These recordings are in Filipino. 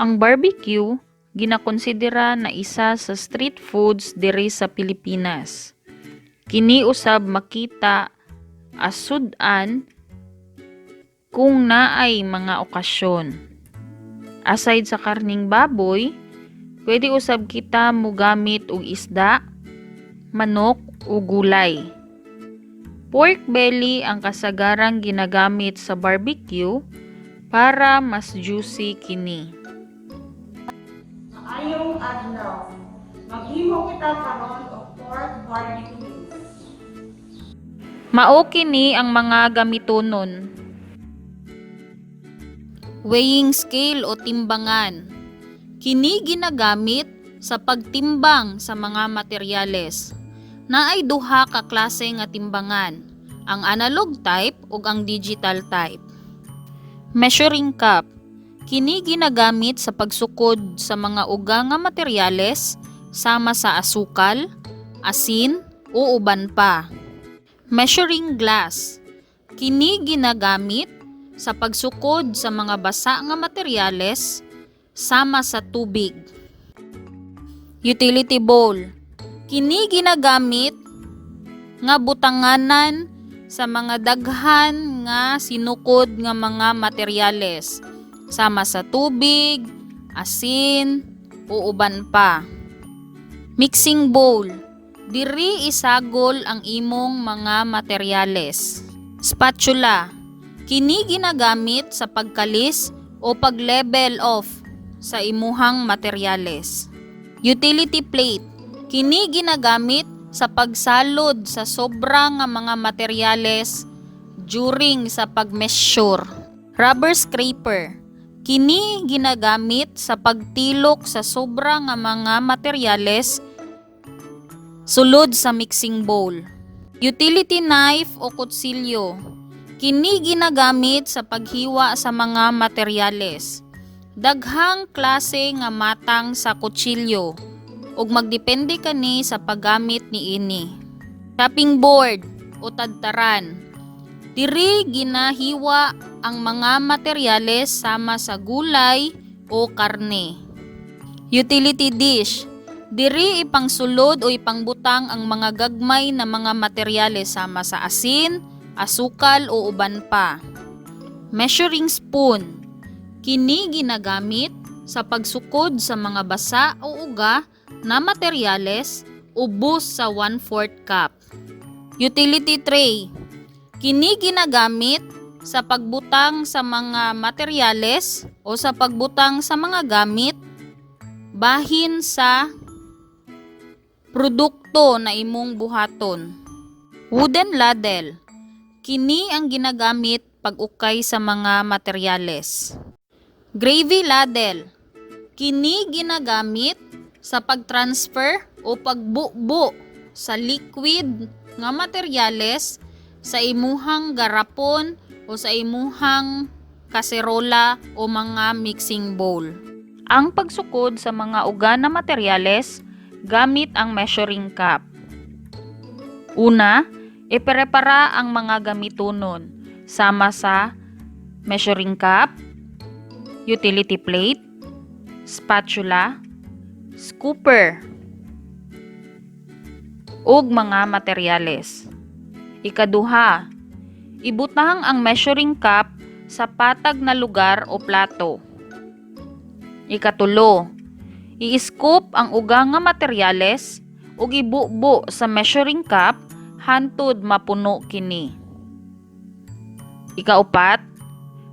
Ang barbecue ginakonsidera na isa sa street foods diri sa Pilipinas. Kini usab makita as sudan kung naay mga okasyon. Aside sa karning baboy, pwede usab kita mogamit og isda, manok o gulay. Pork belly ang kasagarang ginagamit sa barbecue para mas juicy kini. Ayong adlaw, maghimo kita karon og pork barbecue. Mao kini ang mga gamitonon. Weighing scale o timbangan. Kini ginagamit sa pagtimbang sa mga materyales. Naay duha ka klase nga timbangan, ang analog type ug ang digital type. Measuring cup. Kini ginagamit sa pagsukod sa mga uga nga materyales sama sa asukal, asin o uban pa. Measuring glass. Kini ginagamit sa pagsukod sa mga basa nga materyales sama sa tubig. Utility bowl. Kini ginagamit nga butanganan sa mga daghan nga sinukod nga mga materyales sama sa tubig, asin o uban pa. Mixing bowl. Diri isagol ang imong mga materyales. Spatula. Kini ginagamit sa pagkalis o pag-level off sa imuhang materyales. Utility plate. Kini ginagamit sa pagsalod sa sobra nga mga materyales during sa pag-measure. Rubber scraper. Kini ginagamit sa pagtilok sa sobra nga mga materyales sulod sa mixing bowl. Utility knife o kutsilyo. Kini ginagamit sa paghiwa sa mga materyales. Daghang klase nga matang sa kutsilyo ug magdepende kani sa paggamit niini. Chopping board o tadtaran. Diri ginahiwa ang mga materyales sama sa gulay o karne. Utility dish. Diri ipangsulod o ipangbutang ang mga gagmay na mga materyales sama sa asin, asukal o uban pa. Measuring spoon. Kini ginagamit sa pagsukod sa mga basa o uga na materyales ubos sa 1/4 cup. Utility tray. Kini ginagamit sa pagbutang sa mga materyales o sa pagbutang sa mga gamit bahin sa produkto na imong buhaton. Wooden ladle. Kini ang ginagamit pag-ukay sa mga materyales. Gravy ladle. Kini ginagamit sa pag-transfer o pagbubo sa liquid nga materyales sa imuhang garapon o sa imuhang kaserola o mga mixing bowl. Ang pagsukod sa mga uga na materyales gamit ang measuring cup. Una, iprepara ang mga gamitonon sama sa measuring cup, utility plate, spatula, scooper, ug mga materyales. Ikaduha, ibutang ang measuring cup sa patag na lugar o plato. Ikatulo, i-scoop ang uga nga materyales ug ibubo sa measuring cup hantod mapuno kini. Ikaupat,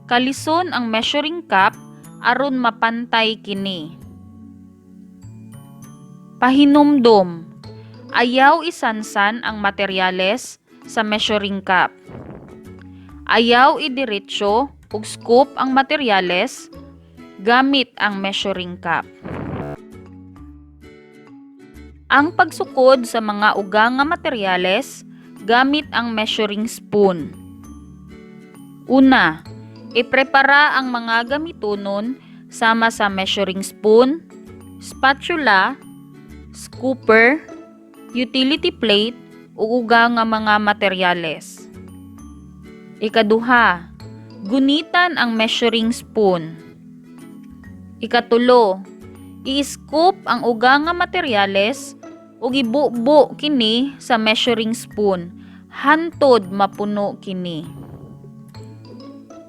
kalison ang measuring cup aron mapantay kini. Pahinumdom, ayaw isansan ang materyales sa measuring cup. Ayaw idiretso ug scoop ang materyales gamit ang measuring cup. Ang pagsukod sa mga uga nga materyales gamit ang measuring spoon. Una, iprepara ang mga gamitonon sama sa measuring spoon, spatula, scooper, utility plate ug uga nga mga materyales. Ikaduha, gunitan ang measuring spoon. Ikatulo, i-scoop ang uga nga materyales ug ibubo kini sa measuring spoon hantod mapuno kini.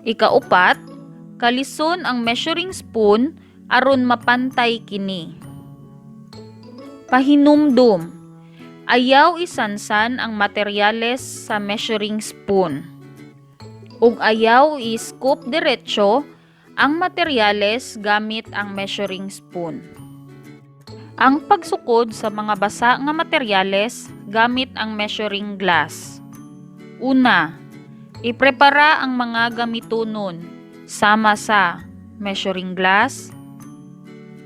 Ikaupat, kalison ang measuring spoon aron mapantay kini. Pahinumdum, ayaw isansan ang materyales sa measuring spoon. Ug ayaw i-scoop diretso ang materyales gamit ang measuring spoon. Ang pagsukod sa mga basa nga materyales gamit ang measuring glass. Una, iprepara ang mga gamitonon sama sa measuring glass,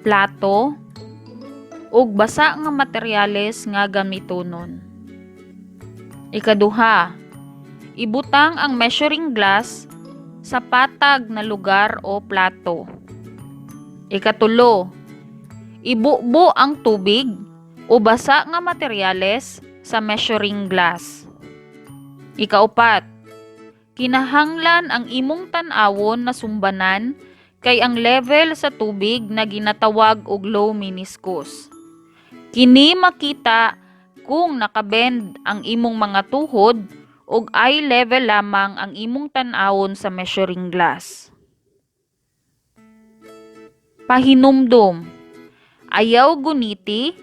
plato, ug basa nga materyales nga gamitonon. Ikaduha, ibutang ang measuring glass sa patag na lugar o plato. Ikatulo, ibubo ang tubig o basa nga materyales sa measuring glass. Ikaupat, kinahanglan ang imong tan-awon na sumbanan kay ang level sa tubig na ginatawag og low meniscus. Kini makita kung nakabend ang imong mga tuhod ug eye level lamang ang imong tan-awon sa measuring glass. Pahinumdom, ayaw guniti,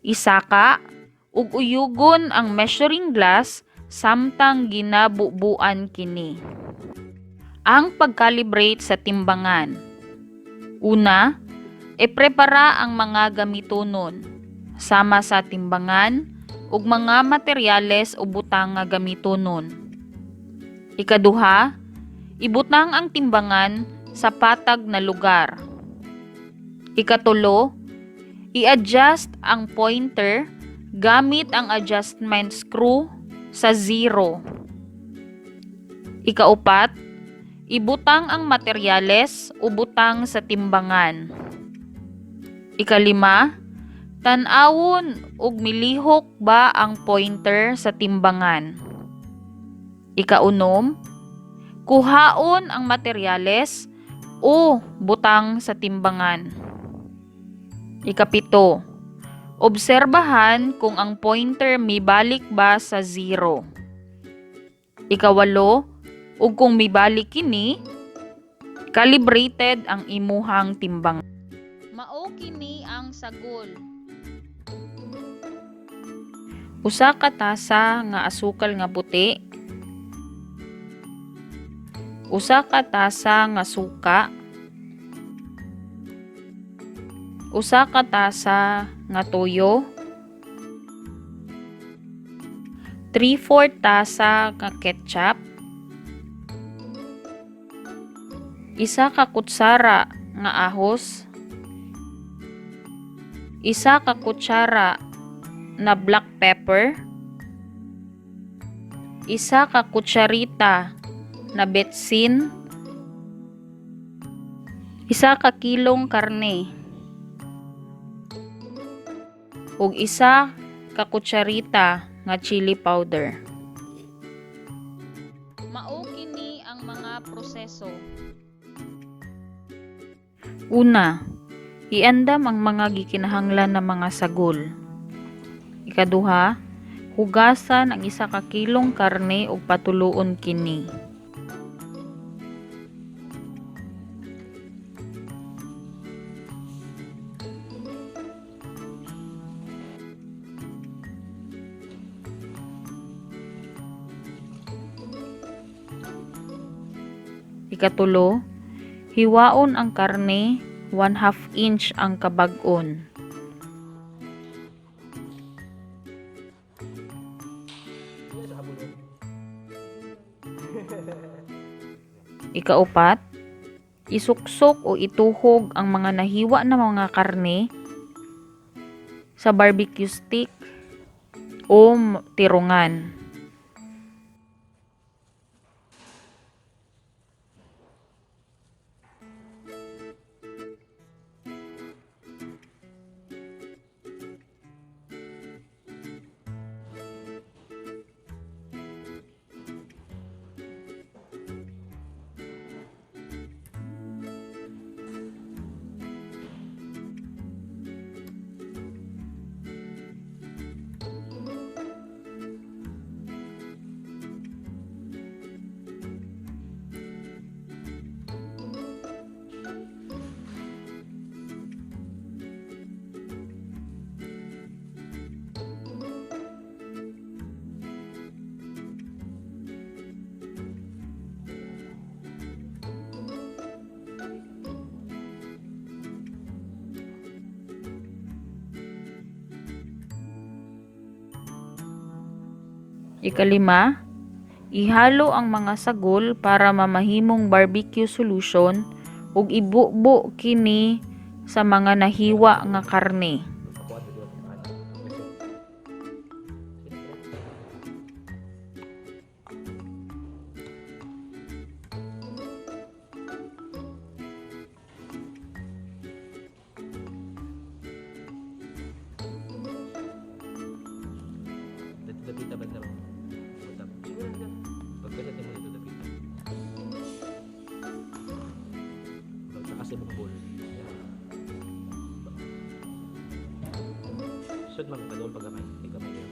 isaka, ug uyugon ang measuring glass samtang ginabubuan kini. Ang pagkalibrate sa timbangan. Una, iprepara ang mga gamitonon sama sa timbangan ug mga materyales o butang nga gamitonon. Ikaduha, ibutang ang timbangan sa patag na lugar. Ikatulo, i-adjust ang pointer gamit ang adjustment screw sa zero. Ikaupat, ibutang ang materyales o butang sa timbangan. Ikalima, tan-awon ug milihok ba ang pointer sa timbangan. Ikaunom, kuhaon ang materyales o butang sa timbangan. Ikapito, obserbahan kung ang pointer mibalik ba sa zero. Ikawalo, ug kung mibalik kini, calibrated ang imuhang timbang. Mao kini ang sagol. Usa ka tasa nga asukal nga puti, usa ka tasa nga suka, usa ka tasa nga toyo, 3/4 tasa nga ketchup, isa ka kutsara nga ahos, isa ka kutsara na black pepper, isa ka kutsarita na betsin, isa ka kilong karne, ug isa ka kutsarita nga chili powder. Mao kini ang mga proseso. Una, iandam ang mga gikinahanglan na mga sagol. Ikaduha, hugasan ang isa ka kilong karne ug patuloon kini. Ikatulo, hiwaon ang karne 1/2 inch ang kabag-on. Ikaupat, isuksok o ituhog ang mga nahiwa na mga karne sa barbecue stick o tirungan. Ikalima, ihalo ang mga sagol para mamahimong barbecue solution ug ibubo kini sa mga nahiwa nga karne. Dapita ba sa utap? Siguro na. Pagkasatin mo dito dapita. Pagkakasi mong bowl. Sud magpadol pag gamay. Di gamay lang.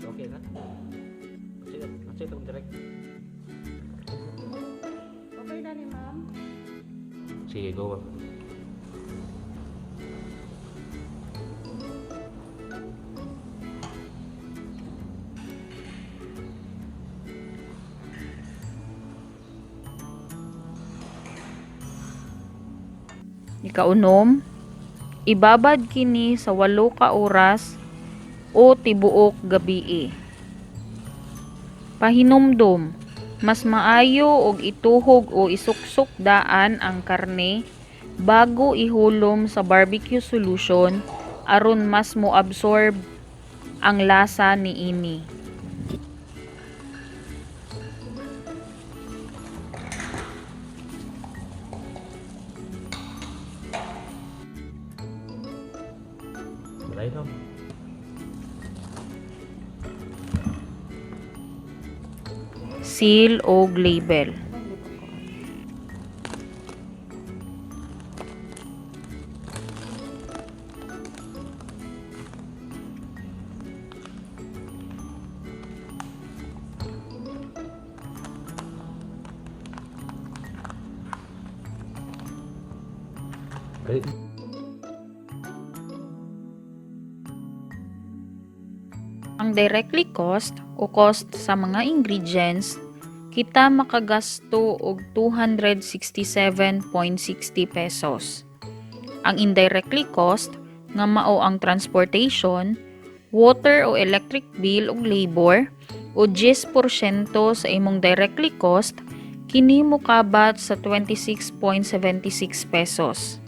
Okay na? Kasi itong direct. Okay na ni ma'am. Sige, go. Ikaunom, ibabad kini sa 8 ka oras o tibuok gabii. Pahinumdom, mas maayo og ituhog o isuksok daan ang karne bago ihulom sa barbecue solution aron mas mo-absorb ang lasa niini. Right on. Seal o label. Right. Ang directly cost o cost sa mga ingredients, kita makagasto og 267.60 pesos. Ang indirectly cost nga mao ang transportation, water o electric bill ug labor o 10% sa imong directly cost kini mokabat sa 26.76 pesos.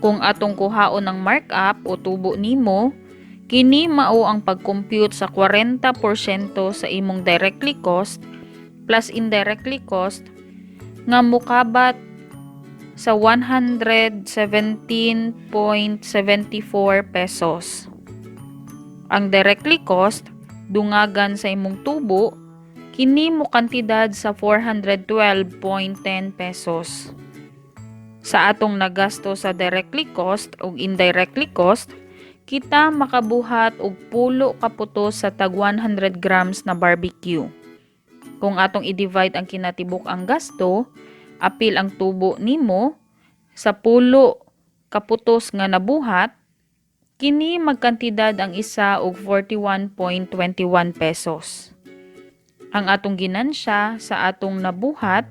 Kung atong kuhaon ng markup o tubo nimo, kini mao ang pag-compute sa 40% sa imong directly cost plus indirectly cost nga mokabat sa 117.74 pesos. Ang directly cost dungagan sa imong tubo kini mo kantidad sa 412.10 pesos. Sa atong nagasto sa directly cost ug indirectly cost, kita makabuhat og pulo ka putos sa tag 100 grams na barbecue. Kung atong i-divide ang kinatibuk ang gasto, apil ang tubo nimo sa pulo ka putos nga nabuhat, kini magkantidad ang isa og 41.21 pesos. Ang atong ginansya sa atong nabuhat,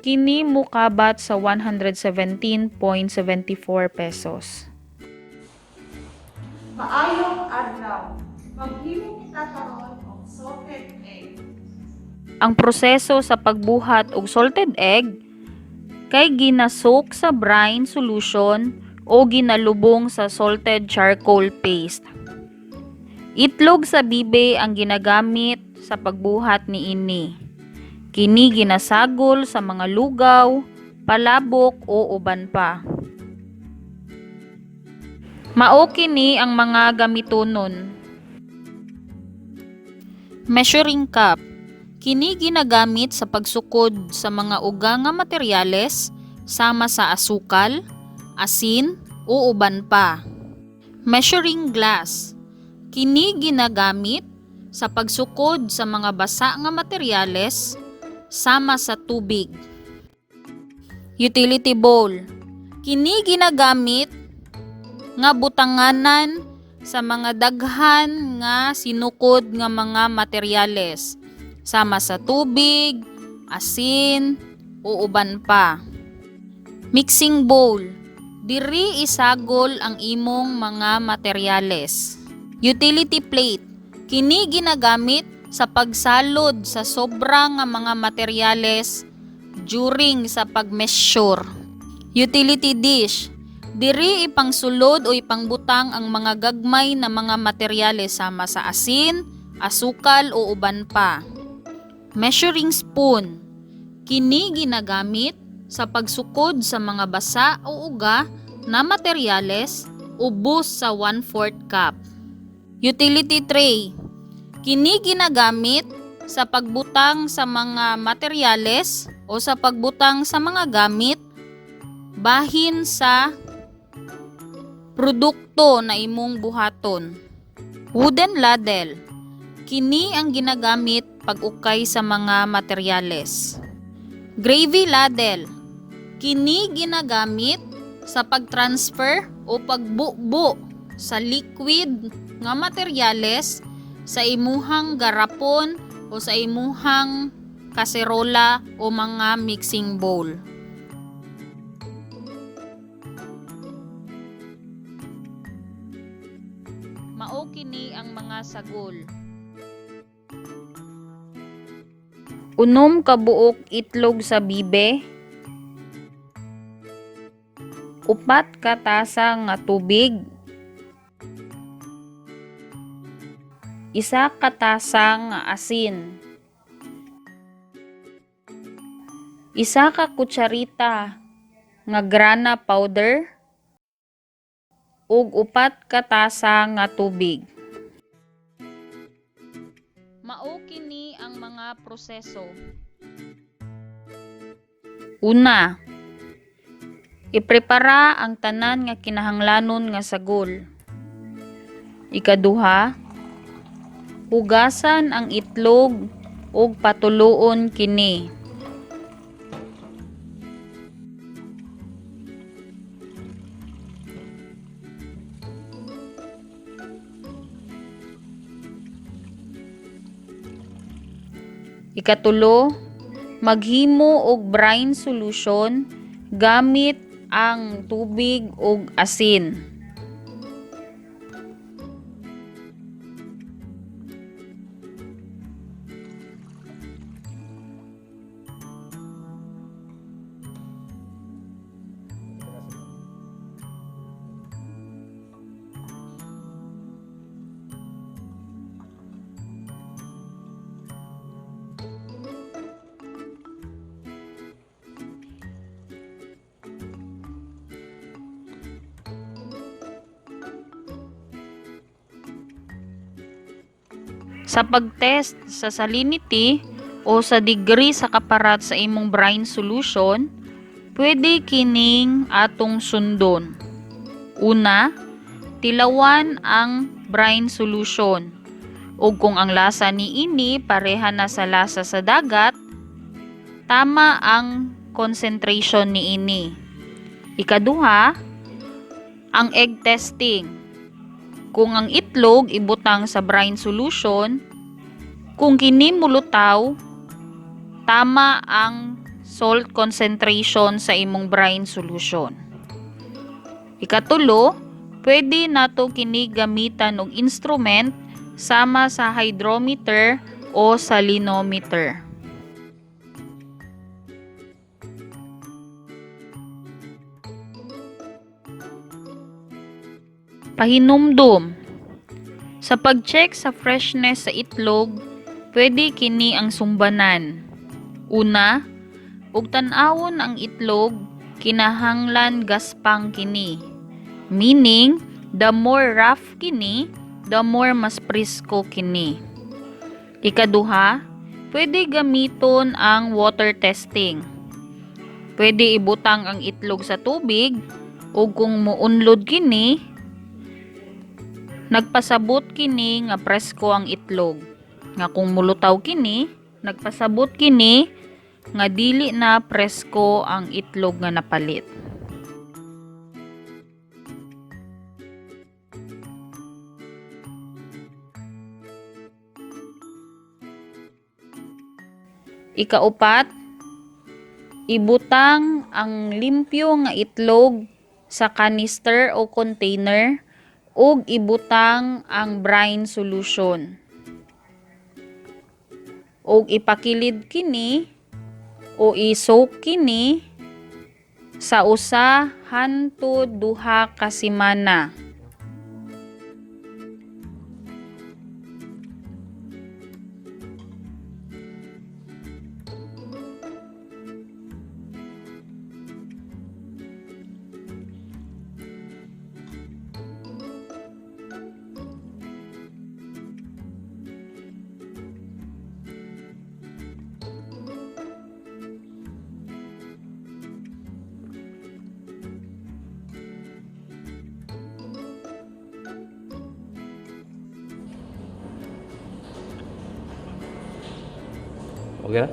kini mukabat sa 117.74 pesos. Maayong adlaw. Maghimo kita karon og salted egg. Ang proseso sa pagbuhat og salted egg kay ginasok sa brine solution o ginalubong sa salted charcoal paste. Itlog sa bibe ang ginagamit sa pagbuhat niini. Kini ginasagol sa mga lugaw, palabok o uban pa. Mao kini ang mga gamitonon. Measuring cup. Kini ginagamit sa pagsukod sa mga uga nga materyales sama sa asukal, asin o uban pa. Measuring glass. Kini ginagamit sa pagsukod sa mga basa nga materyales sama sa tubig. Utility bowl. Kini ginagamit nga butanganan sa mga daghan nga sinukod nga mga materyales sama sa tubig, asin o uban pa. Mixing bowl. Diri isagol ang imong mga materyales. Utility plate. Kini ginagamit sa pagsalod sa sobra nga mga materyales during sa pag-measure. Utility dish. Diri ipangsulod o ipangbutang ang mga gagmay na mga materyales sama sa asin, asukal o uban pa. Measuring spoon. Kini ginagamit sa pagsukod sa mga basa o uga na materyales ubos sa 1/4 cup. Utility tray. Kini ginagamit sa pagbutang sa mga materyales o sa pagbutang sa mga gamit bahin sa produkto na imong buhaton. Wooden ladle. Kini ang ginagamit pag-ukay sa mga materyales. Gravy ladle. Kini ginagamit sa pag-transfer o pagbubo sa liquid nga materyales sa imuhang garapon o sa imuhang kaserola o mga mixing bowl. Mao kini ang mga sagol. Unom ka buok itlog sa bibe. 4 ka tasa nga tubig. 1 ka tasa nga asin. 1 ka kutsarita nga grana powder. Ug 4 ka tasa nga tubig. Mao kini ang mga proseso. Una, iprepara ang tanan nga kinahanglanon nga sagol. Ikaduha, hugasan ang itlog ug patuloon kini. Ikatulo, maghimo og brine solution gamit ang tubig ug asin. Sa pagtest sa salinity o sa degree sa kaparat sa imong brine solution, pwede kining atong sundon. Una, tilawan ang brine solution. Ug kung ang lasa niini pareha na sa lasa sa dagat, tama ang concentration niini. Ikaduha, ang egg testing. Kung ang itlog ibutang sa brine solution, kung kini mulutaw, tama ang salt concentration sa imong brine solution. Ikatulo, pwede nato kini gamitan og instrument sama sa hydrometer o salinometer. Pahinumdum. Sa pag-check sa freshness sa itlog, pwede kini ang sumbanan. Una, ug tan-awon ang itlog, kinahanglan gaspang kini. Meaning, the more rough kini, the more mas presko kini. Ikaduha, pwede gamiton ang water testing. Pwede ibutang ang itlog sa tubig, ug kung muunlod kini, nagpasabot kini nga presko ang itlog. Nga kung mulutaw kini, nagpasabot kini nga dili na presko ang itlog nga napalit. Ikaupat, ibutang ang limpyo nga itlog sa kanister o container ug ibutang ang brine solution. Ug ipakilid kini o i-soak kini sa usa hangtod duha ka semana. Okay na?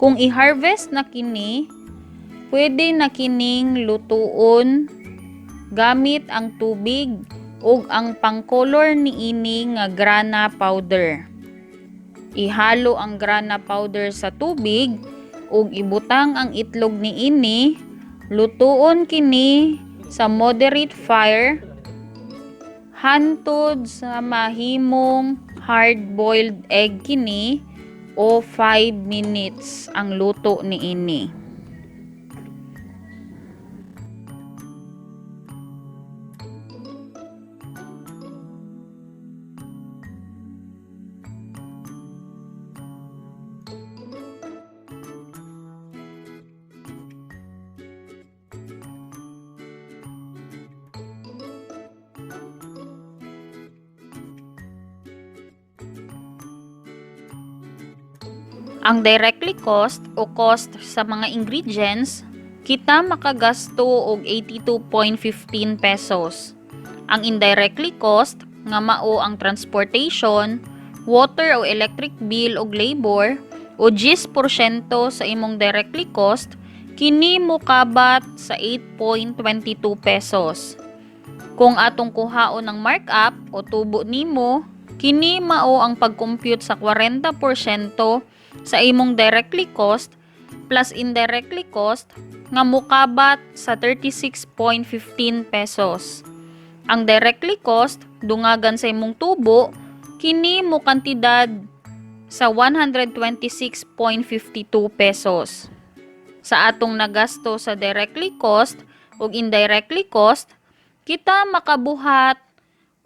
Kung i-harvest na kini, pwede na kining lutuon gamit ang tubig ug ang pangkolor niini nga grana powder. Ihalo ang grana powder sa tubig ug ibutang ang itlog niini, lutuon kini sa moderate fire hantod sa mahimong hard-boiled egg kini o 5 minutes ang luto niini. Ang directly cost o cost sa mga ingredients, kita makagasto og 82.15 pesos. Ang indirectly cost nga mao ang transportation, water o electric bill og labor o 10% sa imong directly cost, kini mokabat sa 8.22 pesos. Kung atong kuhaon ng markup o tubo nimo, kini mao ang pag-compute sa 40% sa imong directly cost plus indirectly cost nga mukabat sa 36.15 pesos. Ang directly cost dungagan sa imong tubo kini mo kantidad sa 126.52 pesos. Sa atong nagasto sa directly cost ug indirectly cost, kita makabuhat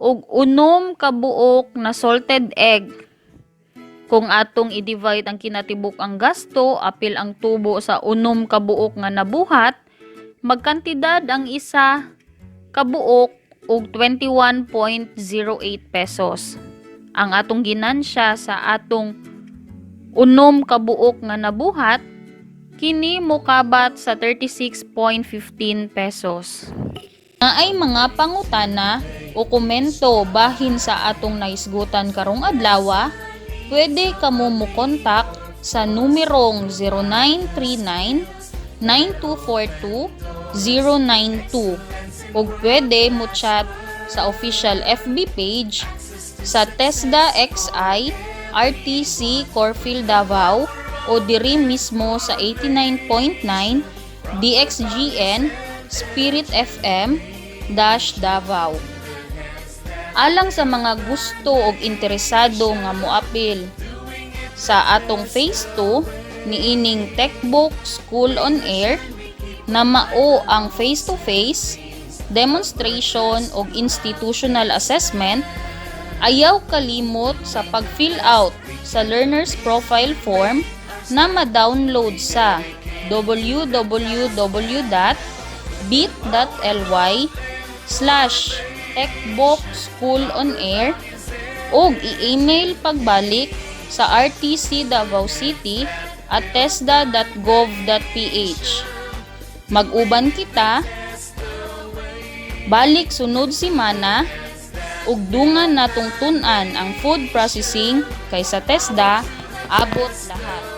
og 6 kabuok na salted egg. Kung atong i-divide ang kinatibuk ang gasto, apil ang tubo sa 6 kabuok nga nabuhat, magkantidad ang isa kabuok og 21.08 pesos. Ang atong ginansya sa atong 6 kabuok nga nabuhat, kini mokabat sa 36.15 pesos. Naay mga pangutana o komento bahin sa atong naisgutan karong adlaw, pwede kamo mo kontak sa numerong 0939-9242-092 o pwede mo chat sa official FB page sa TESDA XI RTC Corfield Davao o diri mismo sa 89.9 DXGN Spirit FM Davao. Alang sa mga gusto og interesado nga moapil sa atong phase 2 niining Techbook School on Air na mao ang face-to-face demonstration og institutional assessment, ayaw kalimot sa pag-fill out sa learner's profile form na ma-download sa www.bit.ly/techbookschoolonair o i-email pagbalik sa rtc.davao.city@tesda.gov.ph. Mag-uban kita, balik sunod simana, ug dungan natong tun-an ang food processing kay sa TESDA abot lahat.